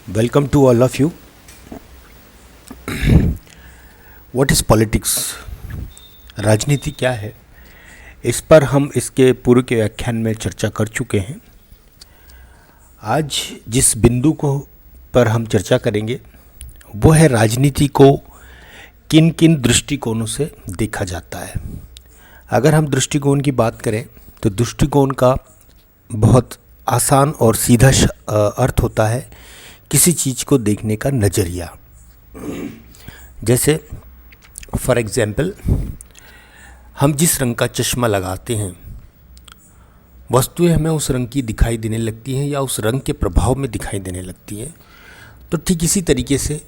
Welcome to all of you. What is politics? राजनीति क्या है? इस पर हम इसके पूर्व के व्याख्यान में चर्चा कर चुके हैं। आज जिस बिंदु को पर हम चर्चा करेंगे वो है राजनीति को किन किन दृष्टिकोणों से देखा जाता है। अगर हम दृष्टिकोण की बात करें तो दृष्टिकोण का बहुत आसान और सीधा अर्थ होता है किसी चीज़ को देखने का नज़रिया। जैसे फॉर एग्ज़ाम्पल, हम जिस रंग का चश्मा लगाते हैं वस्तुएं हमें उस रंग की दिखाई देने लगती हैं या उस रंग के प्रभाव में दिखाई देने लगती हैं। तो ठीक इसी तरीके से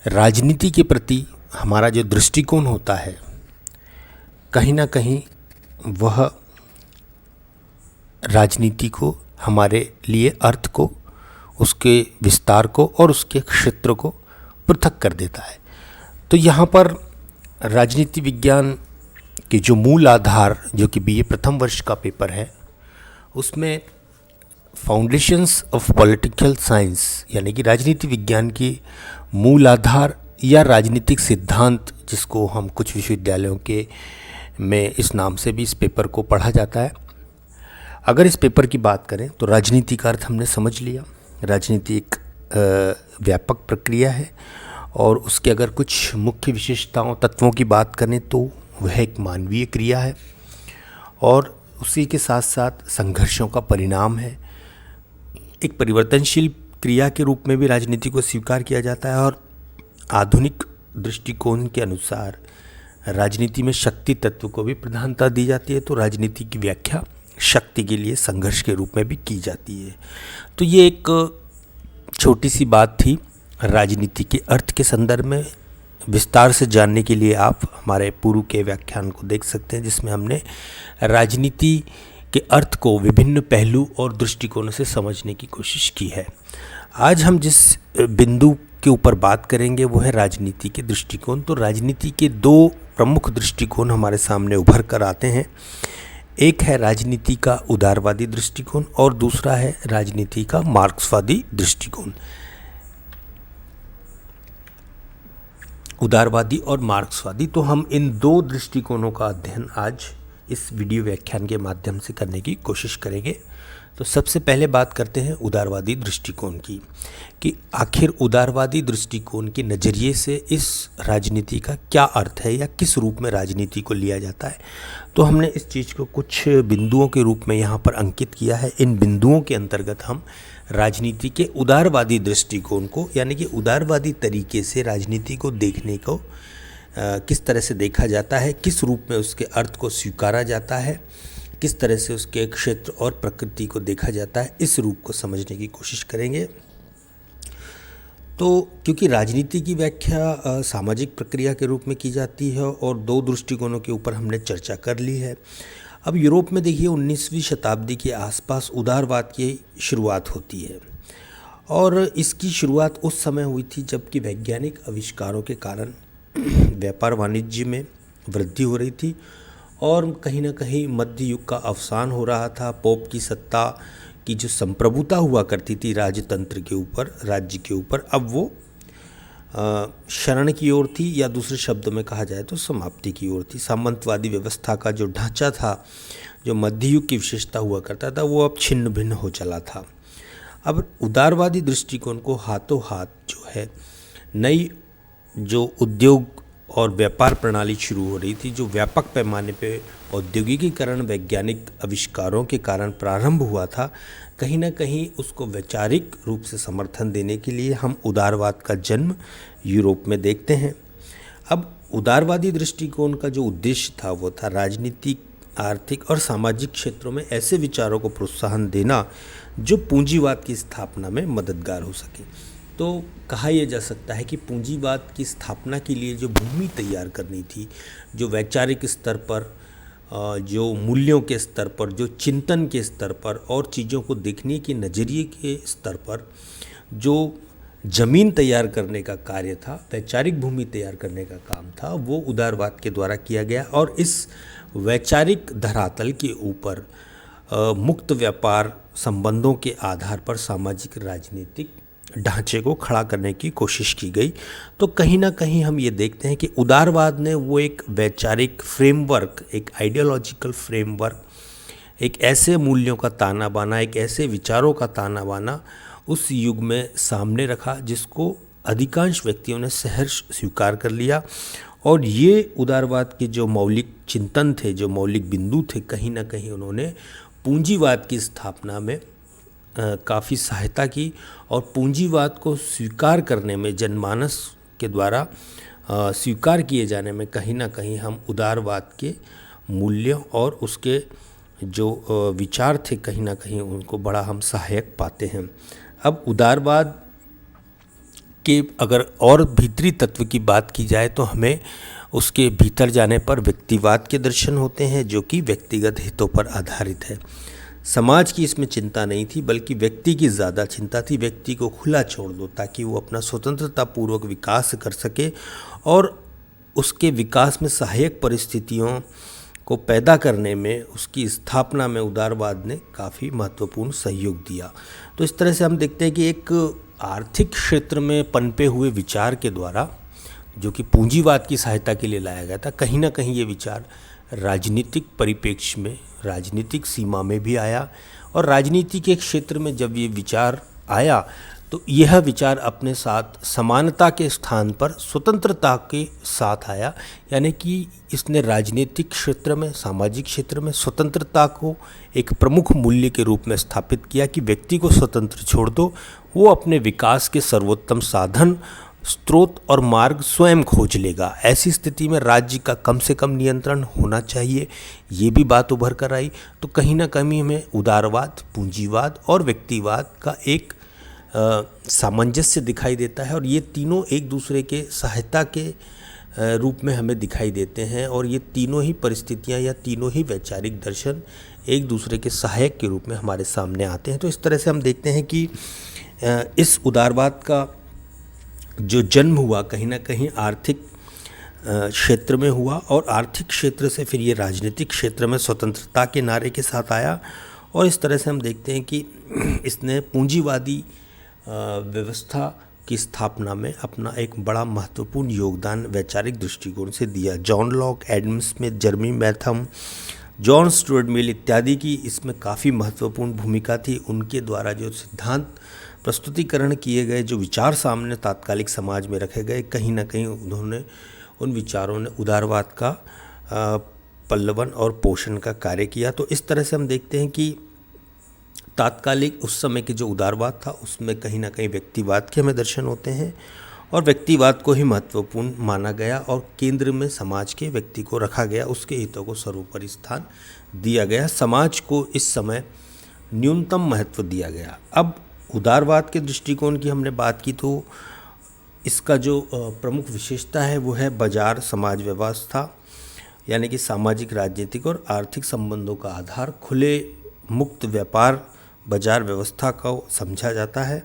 राजनीति के प्रति हमारा जो दृष्टिकोण होता है कहीं ना कहीं वह राजनीति को, हमारे लिए अर्थ को, उसके विस्तार को और उसके क्षेत्र को पृथक कर देता है। तो यहाँ पर राजनीति विज्ञान के जो मूल आधार, जो कि बीए प्रथम वर्ष का पेपर है, उसमें फाउंडेशंस ऑफ पॉलिटिकल साइंस यानी कि राजनीति विज्ञान की मूल आधार या राजनीतिक सिद्धांत, जिसको हम कुछ विश्वविद्यालयों के में इस नाम से भी इस पेपर को पढ़ा जाता है। अगर इस पेपर की बात करें तो राजनीति का अर्थ हमने समझ लिया। राजनीति एक व्यापक प्रक्रिया है और उसके अगर कुछ मुख्य विशेषताओं, तत्वों की बात करें तो वह एक मानवीय क्रिया है और उसी के साथ साथ संघर्षों का परिणाम है। एक परिवर्तनशील क्रिया के रूप में भी राजनीति को स्वीकार किया जाता है और आधुनिक दृष्टिकोण के अनुसार राजनीति में शक्ति तत्व को भी प्रधानता दी जाती है। तो राजनीति की व्याख्या शक्ति के लिए संघर्ष के रूप में भी की जाती है। तो ये एक छोटी सी बात थी राजनीति के अर्थ के संदर्भ में। विस्तार से जानने के लिए आप हमारे पूर्व के व्याख्यान को देख सकते हैं, जिसमें हमने राजनीति के अर्थ को विभिन्न पहलू और दृष्टिकोणों से समझने की कोशिश की है। आज हम जिस बिंदु के ऊपर बात करेंगे वो है राजनीति के दृष्टिकोण। तो राजनीति के दो प्रमुख दृष्टिकोण हमारे सामने उभर कर आते हैं। एक है राजनीति का उदारवादी दृष्टिकोण और दूसरा है राजनीति का मार्क्सवादी दृष्टिकोण। उदारवादी और मार्क्सवादी, तो हम इन दो दृष्टिकोणों का अध्ययन आज इस वीडियो व्याख्यान के माध्यम से करने की कोशिश करेंगे। तो सबसे पहले बात करते हैं उदारवादी दृष्टिकोण की, कि आखिर उदारवादी दृष्टिकोण के नज़रिए से इस राजनीति का क्या अर्थ है या किस रूप में राजनीति को लिया जाता है। तो हमने इस चीज़ को कुछ बिंदुओं के रूप में यहाँ पर अंकित किया है। इन बिंदुओं के अंतर्गत हम राजनीति के उदारवादी दृष्टिकोण को, यानी कि उदारवादी तरीके से राजनीति को देखने को किस तरह से देखा जाता है, किस रूप में उसके अर्थ को स्वीकारा जाता है, किस तरह से उसके क्षेत्र और प्रकृति को देखा जाता है, इस रूप को समझने की कोशिश करेंगे। तो क्योंकि राजनीति की व्याख्या सामाजिक प्रक्रिया के रूप में की जाती है और दो दृष्टिकोणों के ऊपर हमने चर्चा कर ली है। अब यूरोप में देखिए 19वीं शताब्दी के आसपास उदारवाद की शुरुआत होती है और इसकी शुरुआत उस समय हुई थी जबकि वैज्ञानिक आविष्कारों के कारण व्यापार वाणिज्य में वृद्धि हो रही थी और कहीं ना कहीं मध्य युग का अवसान हो रहा था। पोप की सत्ता की जो संप्रभुता हुआ करती थी राजतंत्र के ऊपर, राज्य के ऊपर, अब वो शरण की ओर थी, या दूसरे शब्दों में कहा जाए तो समाप्ति की ओर थी। सामंतवादी व्यवस्था का जो ढांचा था, जो मध्य युग की विशेषता हुआ करता था, वो अब छिन्न भिन्न हो चला था। अब उदारवादी दृष्टिकोण को हाथों हाथ जो है नई जो उद्योग और व्यापार प्रणाली शुरू हो रही थी, जो व्यापक पैमाने पे औद्योगिकीकरण वैज्ञानिक आविष्कारों के कारण प्रारंभ हुआ था, कहीं ना कहीं उसको वैचारिक रूप से समर्थन देने के लिए हम उदारवाद का जन्म यूरोप में देखते हैं। अब उदारवादी दृष्टिकोण का जो उद्देश्य था वो था राजनीतिक, आर्थिक और सामाजिक क्षेत्रों में ऐसे विचारों को प्रोत्साहन देना जो पूंजीवाद की स्थापना में मददगार हो सके। तो कहा यह जा सकता है कि पूंजीवाद की स्थापना के लिए जो भूमि तैयार करनी थी, जो वैचारिक स्तर पर, जो मूल्यों के स्तर पर, जो चिंतन के स्तर पर और चीज़ों को देखने के नज़रिए के स्तर पर जो ज़मीन तैयार करने का कार्य था, वैचारिक भूमि तैयार करने का काम था, वो उदारवाद के द्वारा किया गया। और इस वैचारिक धरातल के ऊपर मुक्त व्यापार संबंधों के आधार पर सामाजिक राजनीतिक ढांचे को खड़ा करने की कोशिश की गई। तो कहीं ना कहीं हम ये देखते हैं कि उदारवाद ने वो एक वैचारिक फ्रेमवर्क, एक आइडियोलॉजिकल फ्रेमवर्क, एक ऐसे मूल्यों का ताना बाना, एक ऐसे विचारों का ताना बाना उस युग में सामने रखा जिसको अधिकांश व्यक्तियों ने सहर्ष स्वीकार कर लिया। और ये उदारवाद के जो मौलिक चिंतन थे, जो मौलिक बिंदु थे, कहीं ना कहीं उन्होंने पूंजीवाद की स्थापना में काफ़ी सहायता की। और पूंजीवाद को स्वीकार करने में, जनमानस के द्वारा स्वीकार किए जाने में कहीं ना कहीं हम उदारवाद के मूल्यों और उसके जो विचार थे, कहीं ना कहीं उनको बड़ा हम सहायक पाते हैं। अब उदारवाद के अगर और भीतरी तत्व की बात की जाए तो हमें उसके भीतर जाने पर व्यक्तिवाद के दर्शन होते हैं, जो कि व्यक्तिगत हितों पर आधारित है। समाज की इसमें चिंता नहीं थी, बल्कि व्यक्ति की ज़्यादा चिंता थी। व्यक्ति को खुला छोड़ दो ताकि वो अपना स्वतंत्रतापूर्वक विकास कर सके, और उसके विकास में सहायक परिस्थितियों को पैदा करने में, उसकी स्थापना में उदारवाद ने काफ़ी महत्वपूर्ण सहयोग दिया। तो इस तरह से हम देखते हैं कि एक आर्थिक क्षेत्र में पनपे हुए विचार के द्वारा, जो कि पूंजीवाद की सहायता के लिए लाया गया था, कहीं ना कहीं ये विचार राजनीतिक परिप्रेक्ष्य में, राजनीतिक सीमा में भी आया। और राजनीति के क्षेत्र में जब ये विचार आया तो यह विचार अपने साथ समानता के स्थान पर स्वतंत्रता के साथ आया। यानी कि इसने राजनीतिक क्षेत्र में, सामाजिक क्षेत्र में स्वतंत्रता को एक प्रमुख मूल्य के रूप में स्थापित किया कि व्यक्ति को स्वतंत्र छोड़ दो, वो अपने विकास के सर्वोत्तम साधन, स्रोत और मार्ग स्वयं खोज लेगा। ऐसी स्थिति में राज्य का कम से कम नियंत्रण होना चाहिए, ये भी बात उभर कर आई। तो कहीं ना कहीं हमें उदारवाद, पूंजीवाद और व्यक्तिवाद का एक सामंजस्य दिखाई देता है, और ये तीनों एक दूसरे के सहायता के रूप में हमें दिखाई देते हैं। और ये तीनों ही परिस्थितियाँ या तीनों ही वैचारिक दर्शन एक दूसरे के सहायक के रूप में हमारे सामने आते हैं। तो इस तरह से हम देखते हैं कि इस उदारवाद का जो जन्म हुआ कहीं ना कहीं आर्थिक क्षेत्र में हुआ, और आर्थिक क्षेत्र से फिर ये राजनीतिक क्षेत्र में स्वतंत्रता के नारे के साथ आया। और इस तरह से हम देखते हैं कि इसने पूंजीवादी व्यवस्था की स्थापना में अपना एक बड़ा महत्वपूर्ण योगदान वैचारिक दृष्टिकोण से दिया। John Locke, Adam Smith, जर्मी मैथम, John Stuart Mill इत्यादि की इसमें काफ़ी महत्वपूर्ण भूमिका थी। उनके द्वारा जो सिद्धांत प्रस्तुतिकरण किए गए, जो विचार सामने तात्कालिक समाज में रखे गए, कहीं ना कहीं उन्होंने, उन विचारों ने उदारवाद का पल्लवन और पोषण का कार्य किया। तो इस तरह से हम देखते हैं कि तात्कालिक उस समय के जो उदारवाद था उसमें कहीं ना कहीं व्यक्तिवाद के हमें दर्शन होते हैं, और व्यक्तिवाद को ही महत्वपूर्ण माना गया और केंद्र में समाज के व्यक्ति को रखा गया, उसके हितों को सर्वोपरि स्थान दिया गया। समाज को इस समय न्यूनतम महत्व दिया गया। अब उदारवाद के दृष्टिकोण की हमने बात की, तो इसका जो प्रमुख विशेषता है वो है बाजार समाज व्यवस्था, यानी कि सामाजिक, राजनीतिक और आर्थिक संबंधों का आधार खुले मुक्त व्यापार बाजार व्यवस्था को समझा जाता है।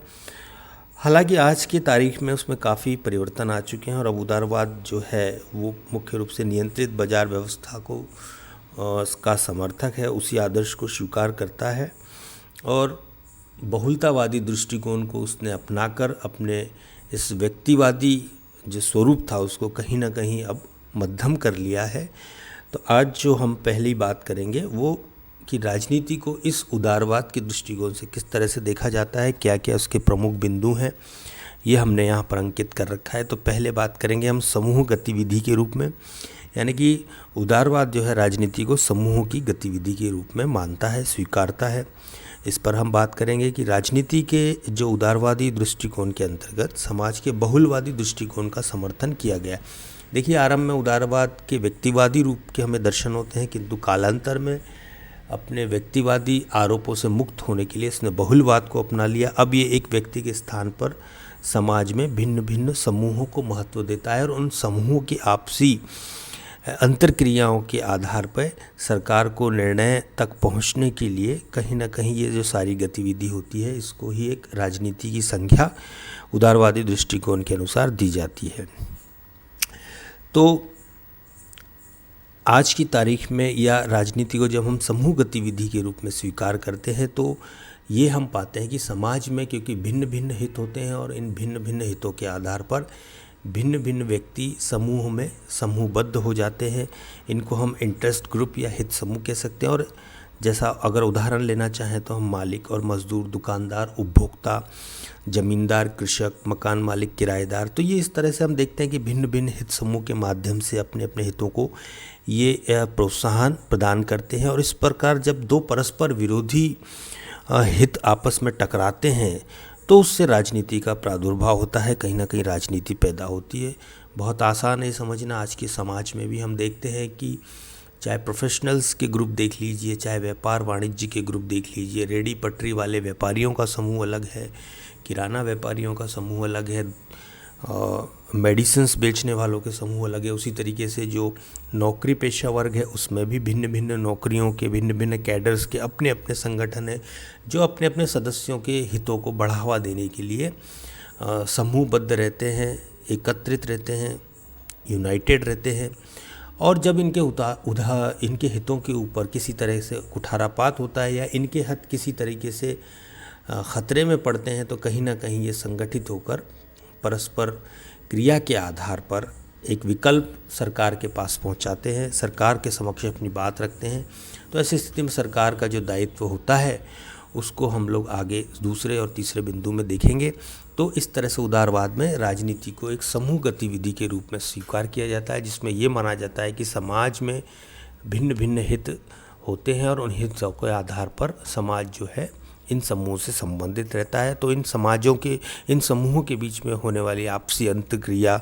हालांकि आज की तारीख में उसमें काफ़ी परिवर्तन आ चुके हैं, और अब उदारवाद जो है वो मुख्य रूप से नियंत्रित बाजार व्यवस्था को का समर्थक है, उसी आदर्श को स्वीकार करता है, और बहुलतावादी दृष्टिकोण को उसने अपनाकर अपने इस व्यक्तिवादी जो स्वरूप था उसको कहीं ना कहीं अब मध्यम कर लिया है। तो आज जो हम पहली बात करेंगे वो कि राजनीति को इस उदारवाद के दृष्टिकोण से किस तरह से देखा जाता है, क्या क्या उसके प्रमुख बिंदु हैं, ये हमने यहाँ पर अंकित कर रखा है। तो पहले बात करेंगे हम समूह गतिविधि के रूप में, यानी कि उदारवाद जो है राजनीति को समूहों की गतिविधि के रूप में मानता है, स्वीकारता है। इस पर हम बात करेंगे कि राजनीति के जो उदारवादी दृष्टिकोण के अंतर्गत समाज के बहुलवादी दृष्टिकोण का समर्थन किया गया। देखिए, आरंभ में उदारवाद के व्यक्तिवादी रूप के हमें दर्शन होते हैं, किंतु कालांतर में अपने व्यक्तिवादी आरोपों से मुक्त होने के लिए इसने बहुलवाद को अपना लिया। अब ये एक व्यक्ति के स्थान पर समाज में भिन्न भिन्न समूहों को महत्व देता है, और उन समूहों की आपसी अंतर्क्रियाओं के आधार पर सरकार को निर्णय तक पहुंचने के लिए कहीं ना कहीं ये जो सारी गतिविधि होती है, इसको ही एक राजनीति की संज्ञा उदारवादी दृष्टिकोण के अनुसार दी जाती है। तो आज की तारीख में या राजनीति को जब हम समूह गतिविधि के रूप में स्वीकार करते हैं, तो ये हम पाते हैं कि समाज में क्योंकि भिन्न भिन्न हित होते हैं और इन भिन्न भिन्न हितों के आधार पर भिन्न भिन्न व्यक्ति समूह में समूहबद्ध हो जाते हैं। इनको हम इंटरेस्ट ग्रुप या हित समूह कह सकते हैं। और जैसा अगर उदाहरण लेना चाहें तो हम मालिक और मजदूर, दुकानदार, उपभोक्ता, जमींदार, कृषक, मकान मालिक, किराएदार, तो ये इस तरह से हम देखते हैं कि भिन्न भिन्न हित समूह के माध्यम से अपने अपने हितों को ये प्रोत्साहन प्रदान करते हैं। और इस प्रकार जब दो परस्पर विरोधी हित आपस में टकराते हैं तो उससे राजनीति का प्रादुर्भाव होता है, कहीं ना कहीं राजनीति पैदा होती है। बहुत आसान है समझना। आज के समाज में भी हम देखते हैं कि चाहे प्रोफेशनल्स के ग्रुप देख लीजिए, चाहे व्यापार वाणिज्य के ग्रुप देख लीजिए, रेडी पटरी वाले व्यापारियों का समूह अलग है, किराना व्यापारियों का समूह अलग है, मेडिसिन्स बेचने वालों के समूह अलग है। उसी तरीके से जो नौकरी पेशा वर्ग है उसमें भी भिन्न भिन्न नौकरियों के भिन्न भिन्न कैडर्स के अपने अपने संगठन हैं जो अपने अपने सदस्यों के हितों को बढ़ावा देने के लिए समूहबद्ध रहते हैं, एकत्रित रहते हैं, यूनाइटेड रहते हैं। और जब इनके हितों के ऊपर किसी तरह से कुठारापात होता है या इनके हित किसी तरीके से ख़तरे में पड़ते हैं तो कहीं ना कहीं ये संगठित होकर परस्पर क्रिया के आधार पर एक विकल्प सरकार के पास पहुंचाते हैं, सरकार के समक्ष अपनी बात रखते हैं। तो ऐसी स्थिति में सरकार का जो दायित्व होता है उसको हम लोग आगे दूसरे और तीसरे बिंदु में देखेंगे। तो इस तरह से उदारवाद में राजनीति को एक समूह गतिविधि के रूप में स्वीकार किया जाता है, जिसमें ये माना जाता है कि समाज में भिन्न भिन्न हित होते हैं और उन हितों के आधार पर समाज जो है इन समूहों से संबंधित रहता है। तो इन समूहों के बीच में होने वाली आपसी अंतक्रिया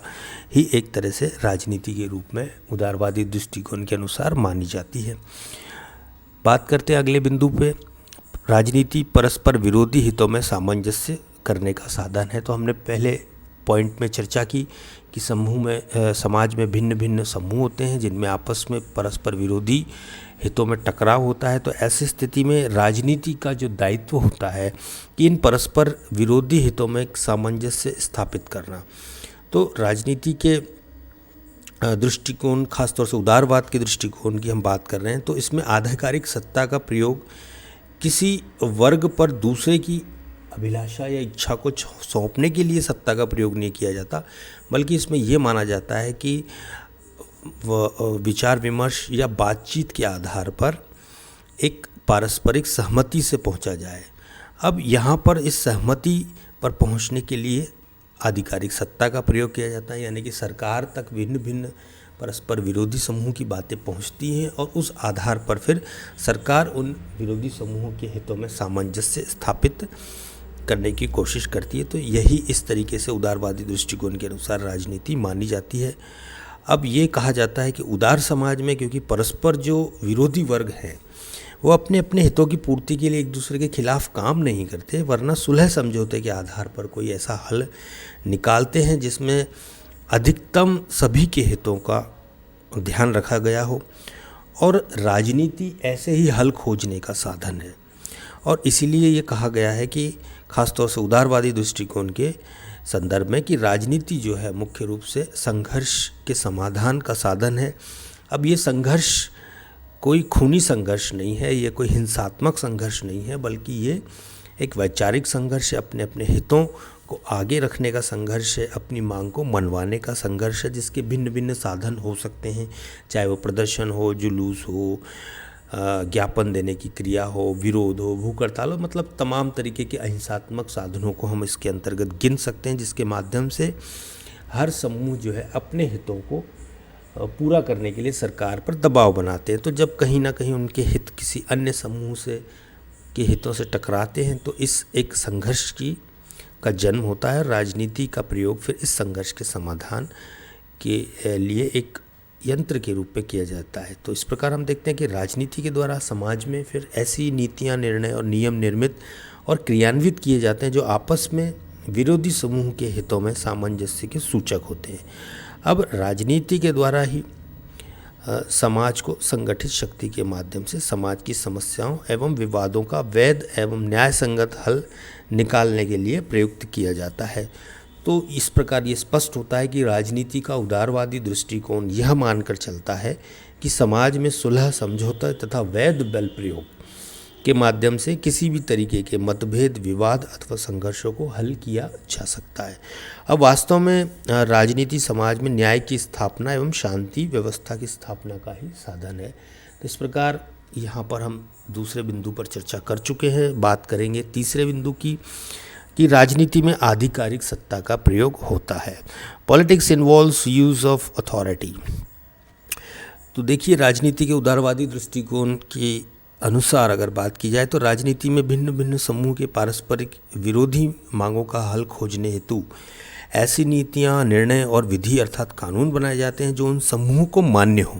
ही एक तरह से राजनीति के रूप में उदारवादी दृष्टिकोण के अनुसार मानी जाती है। बात करते हैं अगले बिंदु पे। राजनीति परस्पर विरोधी हितों में सामंजस्य करने का साधन है। तो हमने पहले पॉइंट में चर्चा की कि समाज में भिन्न भिन्न समूह होते हैं जिनमें आपस में परस्पर विरोधी हितों में टकराव होता है। तो ऐसी स्थिति में राजनीति का जो दायित्व होता है कि इन परस्पर विरोधी हितों में एक सामंजस्य स्थापित करना। तो राजनीति के दृष्टिकोण, खासतौर से उदारवाद के दृष्टिकोण की हम बात कर रहे हैं, तो इसमें आधिकारिक सत्ता का प्रयोग किसी वर्ग पर दूसरे की अभिलाषा या इच्छा को सौंपने के लिए सत्ता का प्रयोग नहीं किया जाता, बल्कि इसमें यह माना जाता है कि विचार विमर्श या बातचीत के आधार पर एक पारस्परिक सहमति से पहुंचा जाए। अब यहाँ पर इस सहमति पर पहुंचने के लिए आधिकारिक सत्ता का प्रयोग किया जाता है, यानी कि सरकार तक भिन्न भिन्न परस्पर विरोधी समूह की बातें पहुंचती हैं और उस आधार पर फिर सरकार उन विरोधी समूहों के हितों में सामंजस्य स्थापित करने की कोशिश करती है। तो यही इस तरीके से उदारवादी दृष्टिकोण के अनुसार राजनीति मानी जाती है। अब ये कहा जाता है कि उदार समाज में क्योंकि परस्पर जो विरोधी वर्ग हैं वो अपने अपने हितों की पूर्ति के लिए एक दूसरे के खिलाफ काम नहीं करते, वरना सुलह समझौते के आधार पर कोई ऐसा हल निकालते हैं जिसमें अधिकतम सभी के हितों का ध्यान रखा गया हो। और राजनीति ऐसे ही हल खोजने का साधन है। और इसीलिए ये कहा गया है कि खासतौर से उदारवादी दृष्टिकोण के संदर्भ में कि राजनीति जो है मुख्य रूप से संघर्ष के समाधान का साधन है। अब ये संघर्ष कोई खूनी संघर्ष नहीं है, ये कोई हिंसात्मक संघर्ष नहीं है, बल्कि ये एक वैचारिक संघर्ष है, अपने अपने हितों को आगे रखने का संघर्ष है, अपनी मांग को मनवाने का संघर्ष है, जिसके भिन्न भिन्न साधन हो सकते हैं, चाहे वो प्रदर्शन हो, जुलूस हो, ज्ञापन देने की क्रिया हो, विरोध हो, भूख हड़ताल हो, मतलब तमाम तरीके के अहिंसात्मक साधनों को हम इसके अंतर्गत गिन सकते हैं, जिसके माध्यम से हर समूह जो है अपने हितों को पूरा करने के लिए सरकार पर दबाव बनाते हैं। तो जब कहीं ना कहीं उनके हित किसी अन्य समूह के हितों से टकराते हैं तो इस एक संघर्ष का जन्म होता है। राजनीति का प्रयोग फिर इस संघर्ष के समाधान के लिए एक यंत्र के रूप में किया जाता है। तो इस प्रकार हम देखते हैं कि राजनीति के द्वारा समाज में फिर ऐसी नीतियां, निर्णय और नियम निर्मित और क्रियान्वित किए जाते हैं जो आपस में विरोधी समूह के हितों में सामंजस्य के सूचक होते हैं। अब राजनीति के द्वारा ही समाज को संगठित शक्ति के माध्यम से समाज की समस्याओं एवं विवादों का वैध एवं न्याय संगत हल निकालने के लिए प्रयुक्त किया जाता है। तो इस प्रकार ये स्पष्ट होता है कि राजनीति का उदारवादी दृष्टिकोण यह मानकर चलता है कि समाज में सुलह, समझौता तथा वैध बल प्रयोग के माध्यम से किसी भी तरीके के मतभेद, विवाद अथवा संघर्षों को हल किया जा सकता है। अब वास्तव में राजनीति समाज में न्याय की स्थापना एवं शांति व्यवस्था की स्थापना का ही साधन है। तो इस प्रकार यहाँ पर हम दूसरे बिंदु पर चर्चा कर चुके हैं। बात करेंगे तीसरे बिंदु की कि राजनीति में आधिकारिक सत्ता का प्रयोग होता है। Politics involves use of authority. तो देखिए, राजनीति के उदारवादी दृष्टिकोण के अनुसार अगर बात की जाए तो राजनीति में भिन्न भिन्न समूह के पारस्परिक विरोधी मांगों का हल खोजने हेतु ऐसी नीतियां, निर्णय और विधि अर्थात कानून बनाए जाते हैं जो उन समूह को मान्य हों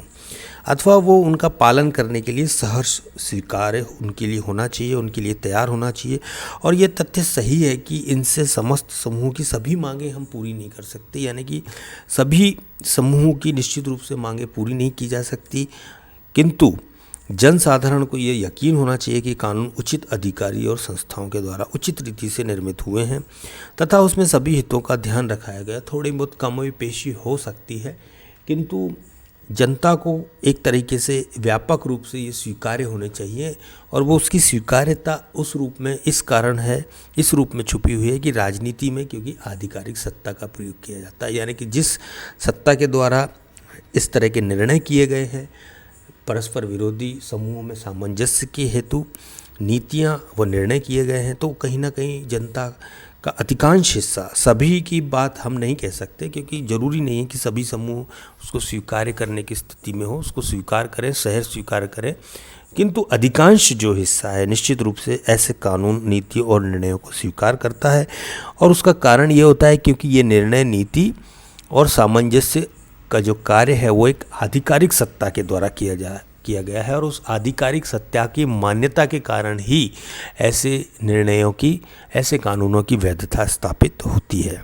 अथवा वो उनका पालन करने के लिए सहर्ष स्वीकार्य उनके लिए होना चाहिए, उनके लिए तैयार होना चाहिए। और ये तथ्य सही है कि इनसे समस्त समूह की सभी मांगें हम पूरी नहीं कर सकते, यानी कि सभी समूहों की निश्चित रूप से मांगें पूरी नहीं की जा सकती, किंतु जनसाधारण को ये यकीन होना चाहिए कि कानून उचित अधिकारी और संस्थाओं के द्वारा उचित रीति से निर्मित हुए हैं तथा उसमें सभी हितों का ध्यान रखाया गया। थोड़ी बहुत कमी पेशी हो सकती है, किंतु जनता को एक तरीके से व्यापक रूप से ये स्वीकार्य होने चाहिए। और वो उसकी स्वीकार्यता उस रूप में इस कारण है, इस रूप में छुपी हुई है कि राजनीति में क्योंकि आधिकारिक सत्ता का प्रयोग किया जाता है, यानी कि जिस सत्ता के द्वारा इस तरह के निर्णय किए गए हैं, परस्पर विरोधी समूहों में सामंजस्य के हेतु नीतियां व निर्णय किए गए हैं, तो कहीं ना कहीं जनता का अधिकांश हिस्सा, सभी की बात हम नहीं कह सकते क्योंकि ज़रूरी नहीं है कि सभी समूह उसको स्वीकार करने की स्थिति में हो, उसको स्वीकार करें, शहर स्वीकार करें, किंतु अधिकांश जो हिस्सा है निश्चित रूप से ऐसे कानून, नीति और निर्णयों को स्वीकार करता है। और उसका कारण ये होता है क्योंकि ये निर्णय, नीति और सामंजस्य का जो कार्य है वो एक आधिकारिक सत्ता के द्वारा किया गया है और उस आधिकारिक सत्ता की मान्यता के कारण ही ऐसे निर्णयों की, ऐसे कानूनों की वैधता स्थापित होती है।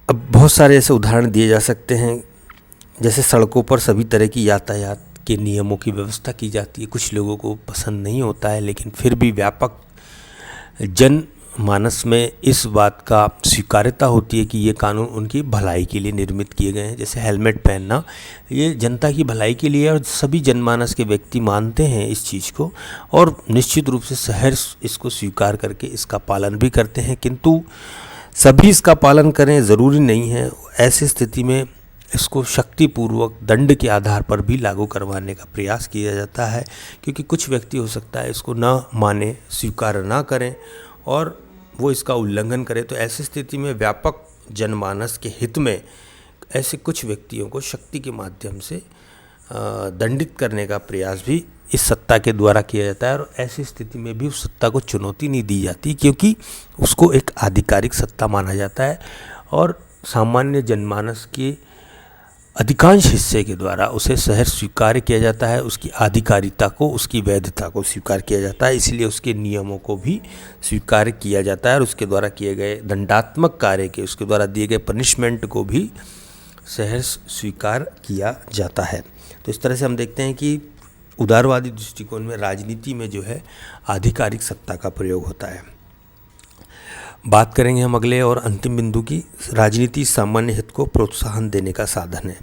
अब बहुत सारे ऐसे उदाहरण दिए जा सकते हैं, जैसे सड़कों पर सभी तरह की यातायात के नियमों की व्यवस्था की जाती है। कुछ लोगों को पसंद नहीं होता है, लेकिन फिर भी व्यापक जन मानस में इस बात का स्वीकार्यता होती है कि ये कानून उनकी भलाई के लिए निर्मित किए गए हैं। जैसे हेलमेट पहनना, ये जनता की भलाई के लिए और सभी जनमानस के व्यक्ति मानते हैं इस चीज़ को और निश्चित रूप से शहर इसको स्वीकार करके इसका पालन भी करते हैं, किंतु सभी इसका पालन करें ज़रूरी नहीं है। ऐसी स्थिति में इसको शक्तिपूर्वक दंड के आधार पर भी लागू करवाने का प्रयास किया जाता है, क्योंकि कुछ व्यक्ति हो सकता है इसको ना माने, स्वीकार ना करें और वो इसका उल्लंघन करे। तो ऐसी स्थिति में व्यापक जनमानस के हित में ऐसे कुछ व्यक्तियों को शक्ति के माध्यम से दंडित करने का प्रयास भी इस सत्ता के द्वारा किया जाता है। और ऐसी स्थिति में भी उस सत्ता को चुनौती नहीं दी जाती, क्योंकि उसको एक आधिकारिक सत्ता माना जाता है और सामान्य जनमानस के अधिकांश हिस्से के द्वारा उसे शहर स्वीकार किया जाता है, उसकी आधिकारिकता को, उसकी वैधता को स्वीकार किया जाता है, इसलिए उसके नियमों को भी स्वीकार किया जाता है और उसके द्वारा किए गए दंडात्मक कार्य के, उसके द्वारा दिए गए पनिशमेंट को भी शहर स्वीकार किया जाता है। तो इस तरह से हम देखते हैं कि उदारवादी दृष्टिकोण में राजनीति में जो है आधिकारिक सत्ता का प्रयोग होता है। बात करेंगे हम अगले और अंतिम बिंदु की, राजनीति सामान्य हित को प्रोत्साहन देने का साधन है।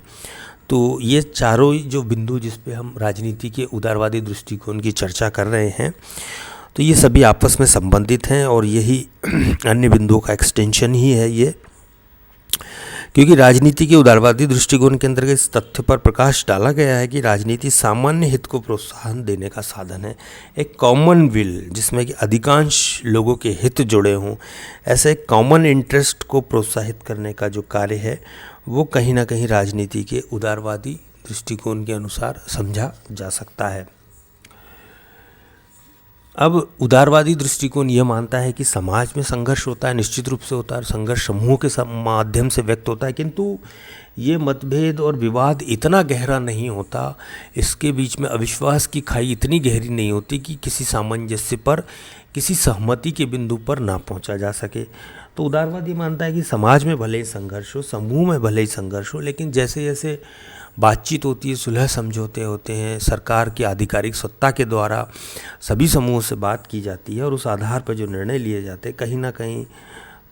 तो ये चारों जो बिंदु जिस पे हम राजनीति के उदारवादी दृष्टिकोण की चर्चा कर रहे हैं, तो ये सभी आपस में संबंधित हैं और यही अन्य बिंदुओं का एक्सटेंशन ही है ये, क्योंकि राजनीति के उदारवादी दृष्टिकोण के अंतर्गत इस तथ्य पर प्रकाश डाला गया है कि राजनीति सामान्य हित को प्रोत्साहन देने का साधन है। एक कॉमन विल जिसमें कि अधिकांश लोगों के हित जुड़े हों, ऐसे एक कॉमन इंटरेस्ट को प्रोत्साहित करने का जो कार्य है वो कहीं ना कहीं राजनीति के उदारवादी दृष्टिकोण के अनुसार समझा जा सकता है। अब उदारवादी दृष्टिकोण यह मानता है कि समाज में संघर्ष होता है, निश्चित रूप से होता है, संघर्ष समूह के माध्यम से व्यक्त होता है, किंतु ये मतभेद और विवाद इतना गहरा नहीं होता, इसके बीच में अविश्वास की खाई इतनी गहरी नहीं होती कि किसी सामंजस्य पर, किसी सहमति के बिंदु पर ना पहुंचा जा सके। तो उदारवादी मानता है कि समाज में भले ही संघर्ष हो, समूह में भले ही संघर्ष हो, लेकिन जैसे जैसे बातचीत होती है, सुलह समझौते होते हैं, सरकार की आधिकारिक सत्ता के द्वारा सभी समूहों से बात की जाती है और उस आधार पर जो निर्णय लिए जाते हैं, कहीं ना कहीं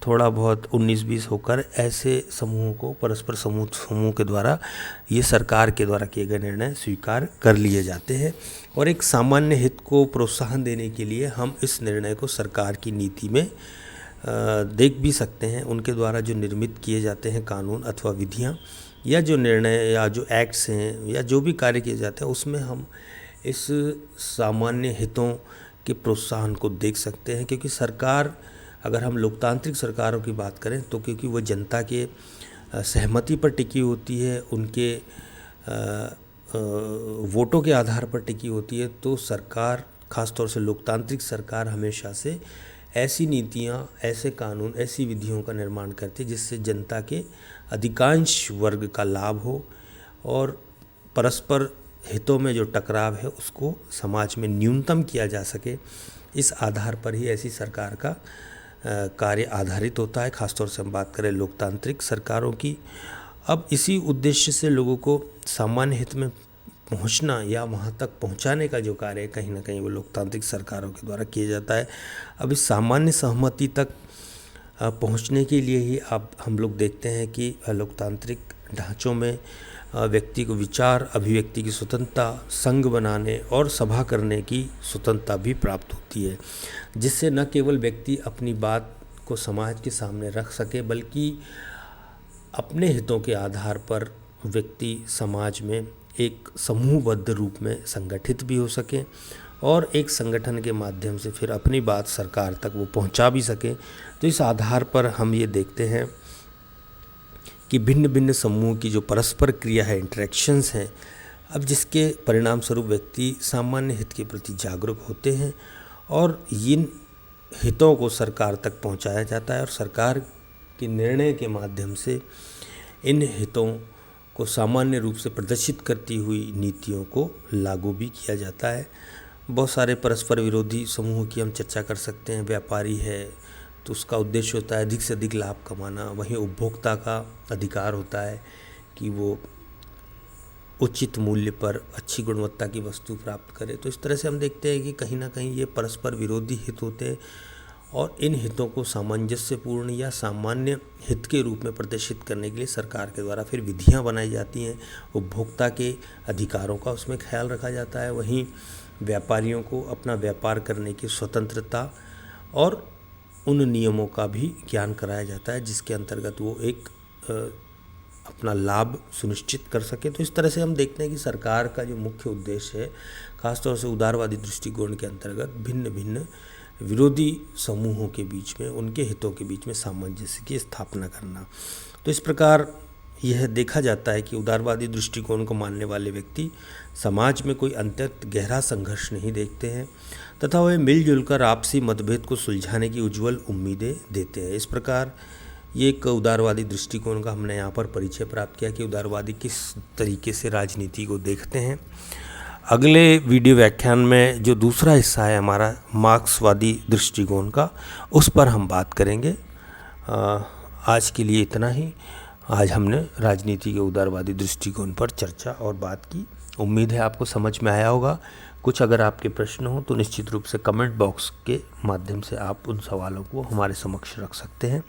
थोड़ा बहुत 19-20 होकर ऐसे समूहों को परस्पर समूह के द्वारा ये सरकार के द्वारा किए गए निर्णय स्वीकार कर लिए जाते हैं। और एक सामान्य हित को प्रोत्साहन देने के लिए हम इस निर्णय को सरकार की नीति में देख भी सकते हैं। उनके द्वारा जो निर्मित किए जाते हैं कानून अथवा विधियाँ या जो निर्णय या जो एक्ट्स हैं या जो भी कार्य किए जाते हैं, उसमें हम इस सामान्य हितों के प्रोत्साहन को देख सकते हैं। क्योंकि सरकार, अगर हम लोकतांत्रिक सरकारों की बात करें तो क्योंकि वो जनता के सहमति पर टिकी होती है, उनके वोटों के आधार पर टिकी होती है, तो सरकार, ख़ासतौर से लोकतांत्रिक सरकार, हमेशा से ऐसी नीतियाँ, ऐसे कानून, ऐसी विधियों का निर्माण करती है जिससे जनता के अधिकांश वर्ग का लाभ हो और परस्पर हितों में जो टकराव है उसको समाज में न्यूनतम किया जा सके। इस आधार पर ही ऐसी सरकार का कार्य आधारित होता है। ख़ासतौर से हम बात करें लोकतांत्रिक सरकारों की। अब इसी उद्देश्य से लोगों को सामान्य हित में पहुंचना या वहां तक पहुंचाने का जो कार्य है, कहीं ना कहीं वो लोकतांत्रिक सरकारों के द्वारा किया जाता है। अब इस सामान्य सहमति तक पहुंचने के लिए ही अब हम लोग देखते हैं कि लोकतांत्रिक ढांचों में व्यक्ति को विचार अभिव्यक्ति की स्वतंत्रता, संघ बनाने और सभा करने की स्वतंत्रता भी प्राप्त होती है, जिससे न केवल व्यक्ति अपनी बात को समाज के सामने रख सके, बल्कि अपने हितों के आधार पर व्यक्ति समाज में एक समूहबद्ध रूप में संगठित भी हो सके और एक संगठन के माध्यम से फिर अपनी बात सरकार तक वो पहुंचा भी सके। तो इस आधार पर हम ये देखते हैं कि भिन्न भिन्न समूह की जो परस्पर क्रिया है, इंटरेक्शंस हैं, अब जिसके परिणाम स्वरूप व्यक्ति सामान्य हित के प्रति जागरूक होते हैं और इन हितों को सरकार तक पहुंचाया जाता है और सरकार के निर्णय के माध्यम से इन हितों को सामान्य रूप से प्रदर्शित करती हुई नीतियों को लागू भी किया जाता है। बहुत सारे परस्पर विरोधी समूहों की हम चर्चा कर सकते हैं। व्यापारी है तो उसका उद्देश्य होता है अधिक से अधिक लाभ कमाना, वहीं उपभोक्ता का अधिकार होता है कि वो उचित मूल्य पर अच्छी गुणवत्ता की वस्तु प्राप्त करे। तो इस तरह से हम देखते हैं कि कहीं ना कहीं ये परस्पर विरोधी हित होते हैं और इन हितों को सामंजस्यपूर्ण या सामान्य हित के रूप में प्रदर्शित करने के लिए सरकार के द्वारा फिर विधियां बनाई जाती हैं। उपभोक्ता के अधिकारों का उसमें ख्याल रखा जाता है, वहीं व्यापारियों को अपना व्यापार करने की स्वतंत्रता और उन नियमों का भी ज्ञान कराया जाता है जिसके अंतर्गत वो एक अपना लाभ सुनिश्चित कर सके। तो इस तरह से हम देखते हैं कि सरकार का जो मुख्य उद्देश्य है, खासतौर से उदारवादी दृष्टिकोण के अंतर्गत भिन्न भिन्न विरोधी समूहों के बीच में, उनके हितों के बीच में सामंजस्य की स्थापना करना। तो इस प्रकार यह देखा जाता है कि उदारवादी दृष्टिकोण को मानने वाले व्यक्ति समाज में कोई अंतत गहरा संघर्ष नहीं देखते हैं तथा वह मिलजुल कर आपसी मतभेद को सुलझाने की उज्जवल उम्मीदें देते हैं। इस प्रकार ये एक उदारवादी दृष्टिकोण का हमने यहाँ पर परिचय प्राप्त किया कि उदारवादी किस तरीके से राजनीति को देखते हैं। अगले वीडियो व्याख्यान में जो दूसरा हिस्सा है हमारा मार्क्सवादी दृष्टिकोण का, उस पर हम बात करेंगे। आज के लिए इतना ही। आज हमने राजनीति के उदारवादी दृष्टिकोण पर चर्चा और बात की। उम्मीद है आपको समझ में आया होगा। कुछ अगर आपके प्रश्न हो तो निश्चित रूप से कमेंट बॉक्स के माध्यम से आप उन सवालों को हमारे समक्ष रख सकते हैं।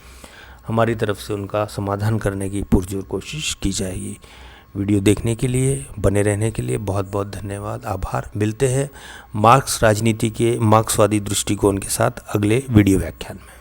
हमारी तरफ से उनका समाधान करने की पुरजोर कोशिश की जाएगी। वीडियो देखने के लिए, बने रहने के लिए बहुत बहुत धन्यवाद, आभार। मिलते हैं मार्क्स राजनीति के मार्क्सवादी दृष्टिकोण के साथ अगले वीडियो व्याख्यान में।